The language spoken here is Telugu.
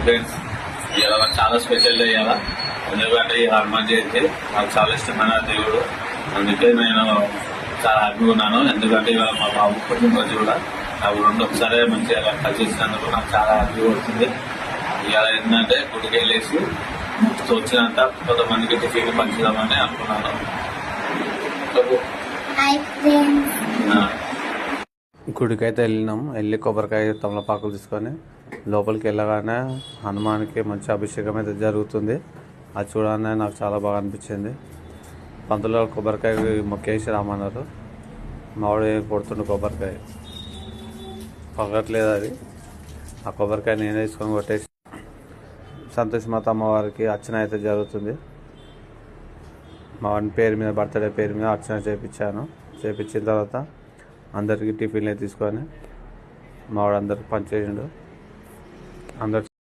ఫ్రెండ్స్, ఇలా చాలా స్పెషల్ డే ఇవాళ. ఎందుకంటే ఈ హనుమాన్ జయంతి నాకు చాలా ఇష్టమైన దేవుడు. అందుకే నేను చాలా హ్యాపీగా ఉన్నాను. ఎందుకంటే ఇవాళ మా బాబు పుట్టినరోజు కూడా నాకు రెండు ఒకసారి మంచిగా కలిసి ఇచ్చినందుకు నాకు చాలా హ్యాపీగా వస్తుంది. ఇవాళ ఏంటంటే గుడికి వెళ్ళేసి వచ్చినంత కొంతమందికి టిఫిన్ పంచుదామని అనుకున్నాను. గుడికి అయితే వెళ్ళి కొబ్బరికాయ తమలపాకులు తీసుకొని లోపలికి వెళ్ళగానే హనుమాన్కి మంచి అభిషేకం అయితే జరుగుతుంది. అది చూడగానే నాకు చాలా బాగా అనిపించింది. పంతులు కొబ్బరికాయ మొక్కేసి రామన్నారు. మామిడి కొడుతుండే కొబ్బరికాయ పగట్లేదు. అది ఆ కొబ్బరికాయ నేనే తీసుకొని కొట్టేసి సంతోష్ మాత అమ్మవారికి అర్చన అయితే జరుగుతుంది. మా వాడి పేరు మీద బర్త్డే పేరు మీద అర్చన చేయించిన తర్వాత అందరికీ టిఫిన్లు తీసుకొని మా వాడు అందరికి పనిచేసిండు. అందరు